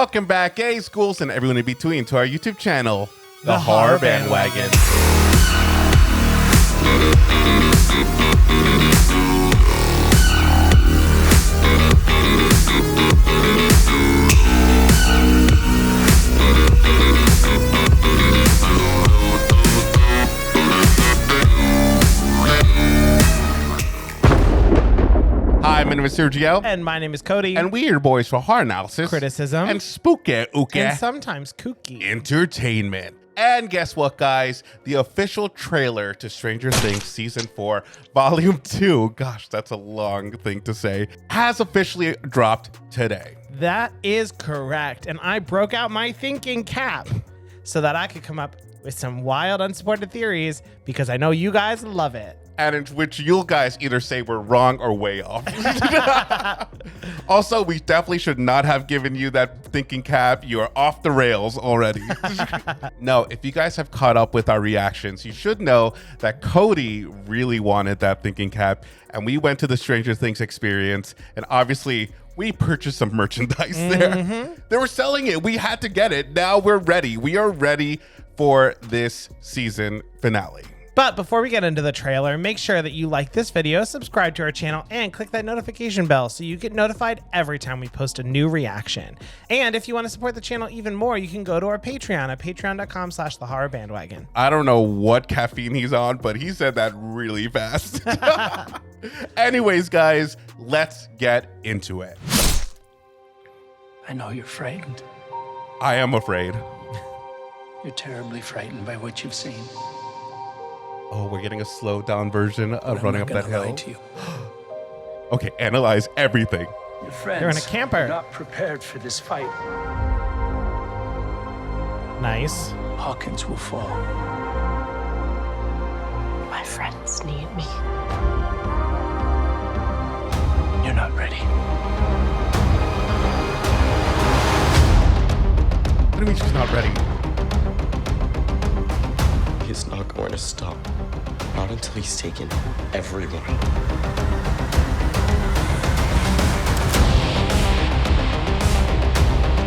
Welcome back, A schools and everyone in between, to our YouTube channel, The Horror Bandwagon. Hi, my name is Sergio. And my name is Cody. And we are your boys for horror analysis, criticism, and spooky and sometimes kooky entertainment. And guess what, guys? The official trailer to Stranger Things Season 4, Volume 2, gosh, that's a long thing to say, has officially dropped today. That is correct. And I broke out my thinking cap so that I could come up with some wild, unsupported theories because I know you guys love it. And in which you guys either say we're wrong or way off. Also, we definitely should not have given you that thinking cap. You are off the rails already. No, if you guys have caught up with our reactions, you should know that Cody really wanted that thinking cap. And we went to the Stranger Things experience. And obviously, we purchased some merchandise there. They were selling it. We had to get it. Now we're ready. We are ready for this season finale. But before we get into the trailer, make sure that you like this video, subscribe to our channel, and click that notification bell so you get notified every time we post a new reaction. And if you want to support the channel even more, you can go to our Patreon at patreon.com/thehorrorbandwagon. I don't know what caffeine he's on, but he said that really fast. Anyways, guys, let's get into it. I know you're frightened. I am afraid. You're terribly frightened by what you've seen. Oh, we're getting a slowed down version of running up that hill. Lie to you. Okay, analyze everything. Your friends They're in a camper. are not prepared for this fight. Nice. Hawkins will fall. My friends need me. You're not ready. What do you mean she's not ready? He's not going to stop. Not until he's taken everyone.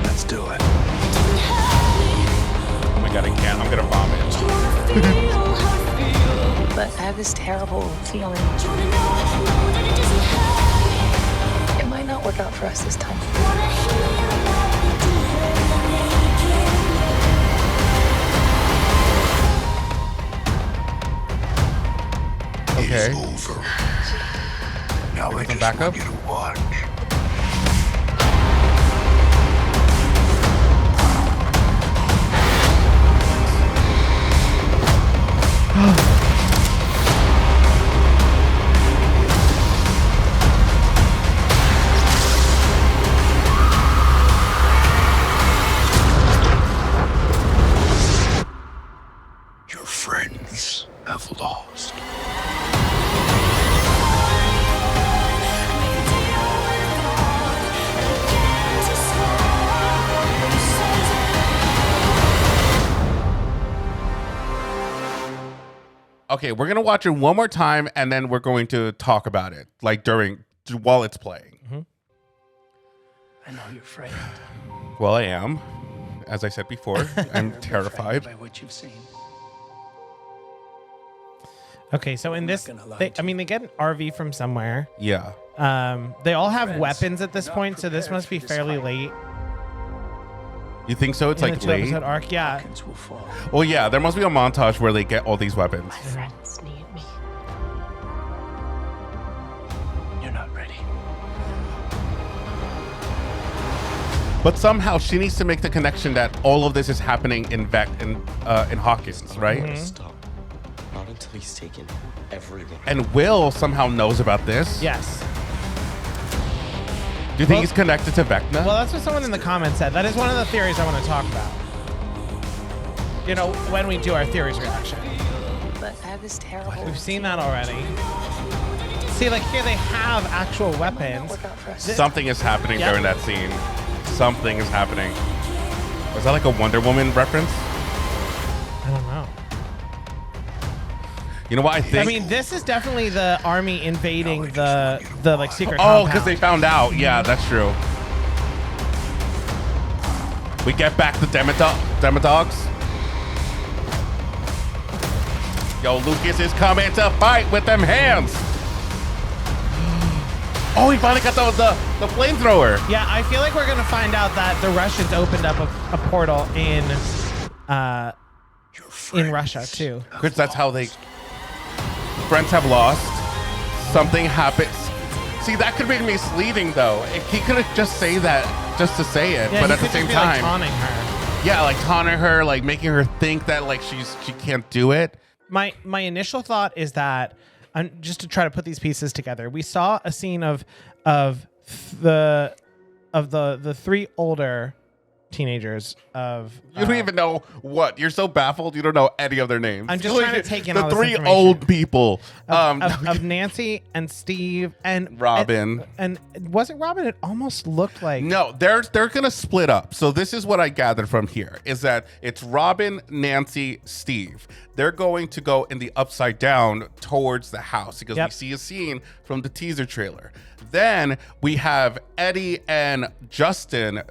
Let's do it. Oh my god, I can't. I'm gonna vomit. But I have this terrible feeling. It might not work out for us this time. Okay. It's over. Now I just back want up? you to watch. Your friends have lost. Okay, we're gonna watch it one more time and then we're going to talk about it, like while it's playing. I know you're frightened. Well, I am. As I said before, I'm You're terrified. frightened by what you've seen. Okay, so in this, gonna lie they to you. get an RV from somewhere. Yeah. They all have Friends, weapons at this not point, so this prepared must be for this fairly fight. late You think so? It's in like the late? two-episode arc. Yeah. Hawkins will fall. Well, yeah, there must be a montage where they get all these weapons. My friends need me. You're not ready. But somehow she needs to make the connection that all of this is happening in Hawkins, right? Stop. Not until he's taken everyone. And Will somehow knows about this. Yes. Do you think Well- he's connected to Vecna? Well, that's what someone in the comments said. That is one of the theories I want to talk about. You know, when we do our theories reaction. But I have this terrible. We've seen that already. See, like here they have actual It might not weapons. work out for us. Something is happening Yep. during that scene. Something is happening. Was that like a Wonder Woman reference? I don't know. You know what I think? I mean, this is definitely the army invading the like secret oh, compound. because they found out. Yeah, that's true. We get back the Demodogs. Yo, Lucas is coming to fight with them hands. Oh, he finally got the flamethrower. Yeah, I feel like we're gonna find out that the Russians opened up a portal in Russia too. Because that's how they friends have lost. Something happens. See, that could be misleading though. If he could have just say that just to say it, Yeah, but he at the could same just be, time, like, taunting her. yeah, like taunting her, like making her think that like she can't do it. My initial thought is that, just to try to put these pieces together, we saw a scene of the three older teenagers of You don't even know what. You're so baffled. You don't know any of their names. I'm just trying to take in the all this three information. old people. of Nancy and Steve and Robin. and was it Robin? It almost looked like No, they're gonna split up. So this is what I gathered from here is that it's Robin, Nancy, Steve. They're going to go in the upside down towards the house because we see a scene from the teaser trailer. Then we have Eddie and Justin.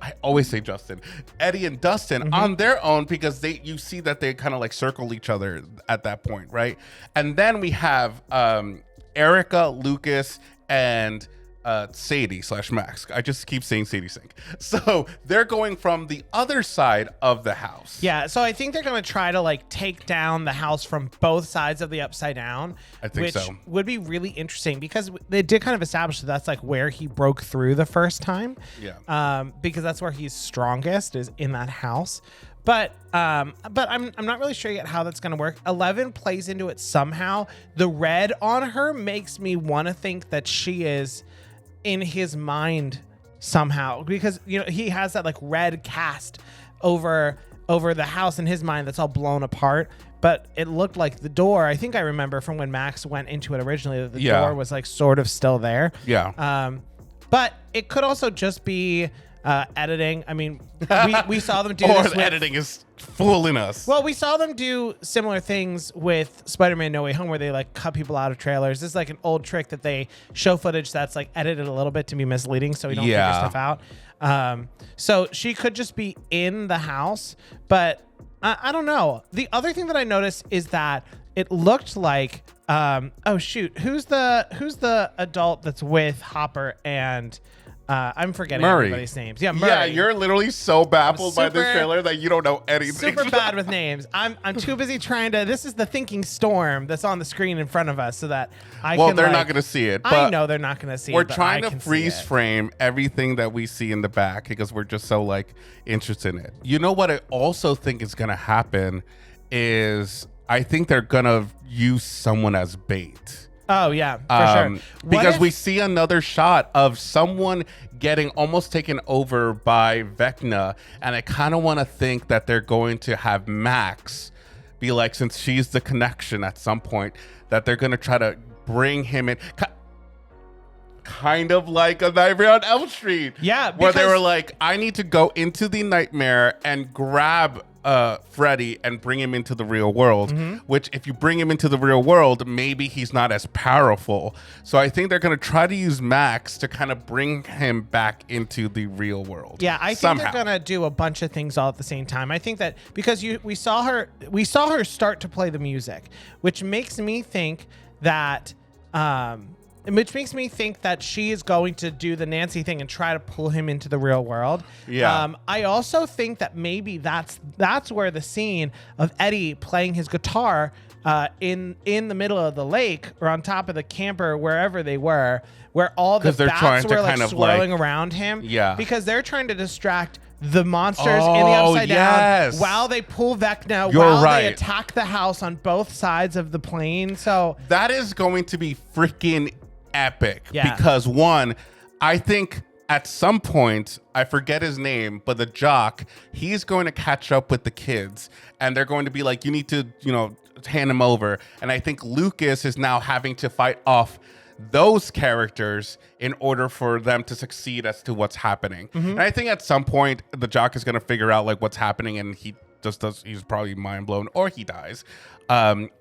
I always say Justin, Eddie and Dustin on their own because you see that they kind of like circle each other at that point, right? And then we have Erica, Lucas, and Sadie / Max. I just keep saying Sadie Sink. So they're going from the other side of the house. Yeah, so I think they're going to try to like take down the house from both sides of the upside down. I think which so. Would be really interesting because they did kind of establish that that's like where he broke through the first time. Yeah. Because that's where he's strongest is in that house. But I'm not really sure yet how that's going to work. 11 plays into it somehow. The red on her makes me want to think that she is in his mind somehow because he has that like red cast over the house in his mind that's all blown apart, but it looked like the door, I think I remember from when Max went into it originally, that the door was like sort of still there. But it could also just be editing. I mean, we saw them do or this the with, editing is fooling us. well, we saw them do similar things with Spider-Man No Way Home where they like cut people out of trailers. This is like an old trick that they show footage that's like edited a little bit to be misleading so we don't figure stuff out. So she could just be in the house, but I don't know. The other thing that I noticed is that it looked like oh shoot, who's the adult that's with Hopper and I'm forgetting everybody's names. Yeah, Murray. Yeah, you're literally so baffled by this Super- trailer that you don't know anything. Super bad with names. I'm too busy trying to. This is the thinking storm that's on the screen in front of us, so that I Well, can. they're like, not going to see it. But I know they're not going to see we're it. But trying I to can see freeze it. frame everything that we see in the back because we're just so like interested in it. You know what I also think is going to happen is I think they're going to use someone as bait. Oh yeah, for sure. Because we see another shot of someone getting almost taken over by Vecna, and I kind of want to think that they're going to have Max be like, since she's the connection at some point, that they're going to try to bring him in. Kind of like a Nightmare on Elm Street. Yeah, where they because- were like, I need to go into the nightmare and grab Freddy and bring him into the real world, which if you bring him into the real world, maybe he's not as powerful. So I think they're going to try to use Max to kind of bring him back into the real world. Yeah, I think somehow. they're gonna do a bunch of things all at the same time. I think that because we saw her start to play the music, which makes me think that she is going to do the Nancy thing and try to pull him into the real world. Yeah. I also think that maybe that's where the scene of Eddie playing his guitar in the middle of the lake or on top of the camper, wherever they were, where all the 'Cause they're trying bats to were like kind of, swirling like- around him. Yeah. Because they're trying to distract the monsters in the upside yes. down while they pull Vecna, You're while right. they attack the house on both sides of the plane. So That is going to be freaking epic. Yeah. Because one, I think at some point, I forget his name, but the jock, he's going to catch up with the kids and they're going to be like, you need to, hand him over. And I think Lucas is now having to fight off those characters in order for them to succeed as to what's happening. And I think at some point the jock is going to figure out like what's happening and he's probably mind blown or he dies.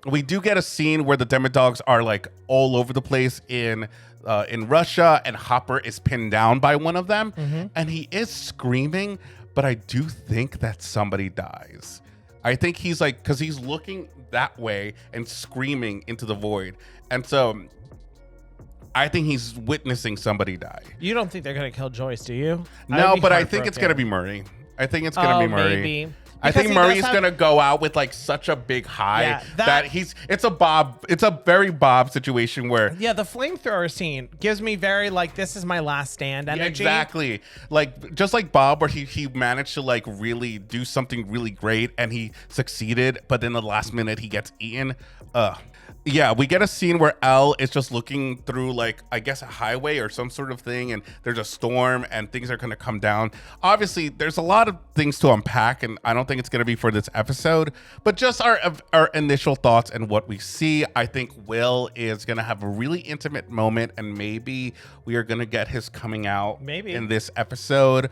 We do get a scene where the Demodogs are like all over the place in Russia and Hopper is pinned down by one of them and he is screaming, but I do think that somebody dies. I think he's like, because he's looking that way and screaming into the void. And so I think he's witnessing somebody die. You don't think they're going to kill Joyce, do you? No, but I think it's going to be Murray. I think it's going to be Murray. Maybe. I think Murray's gonna go out with like such a big high that it's a very Bob situation where the flamethrower scene gives me very like this is my last stand energy. Exactly, like just like Bob, where he managed to like really do something really great and he succeeded, but then the last minute he gets eaten. Yeah, we get a scene where Elle is just looking through like, I guess, a highway or some sort of thing, and there's a storm and things are going to come down. Obviously, there's a lot of things to unpack, and I don't think it's going to be for this episode, but just our initial thoughts and what we see. I think Will is going to have a really intimate moment, and maybe we are going to get his coming out in this episode,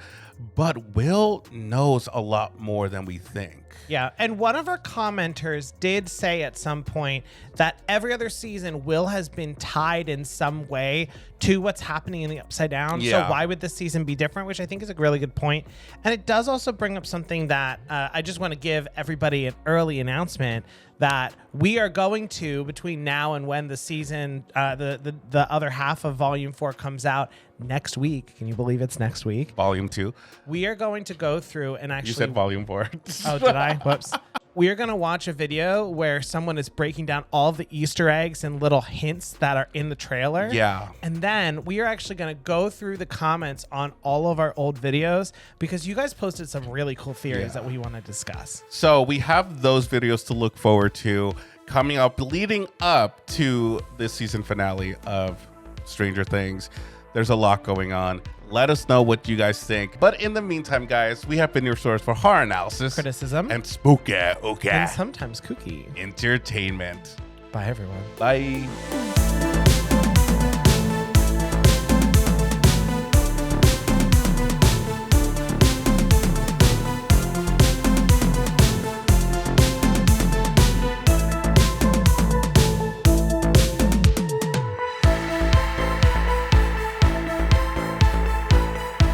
but Will knows a lot more than we think. Yeah, and one of our commenters did say at some point that every other season, Will has been tied in some way to what's happening in the Upside Down. Yeah. So why would this season be different? Which I think is a really good point. And it does also bring up something that I just want to give everybody an early announcement that we are going to, between now and when the season, the other half of Volume 4 comes out next week. Can you believe it's next week? Volume 2. We are going to go through and actually... You said Volume 4. Oh, did I? Whoops. We are going to watch a video where someone is breaking down all of the Easter eggs and little hints that are in the trailer. Yeah. And then we are actually going to go through the comments on all of our old videos because you guys posted some really cool theories that we want to discuss. So we have those videos to look forward to coming up, leading up to this season finale of Stranger Things. There's a lot going on. Let us know what you guys think. But in the meantime, guys, we have been your source for horror analysis, criticism, and spooky, and sometimes kooky entertainment. Bye, everyone. Bye.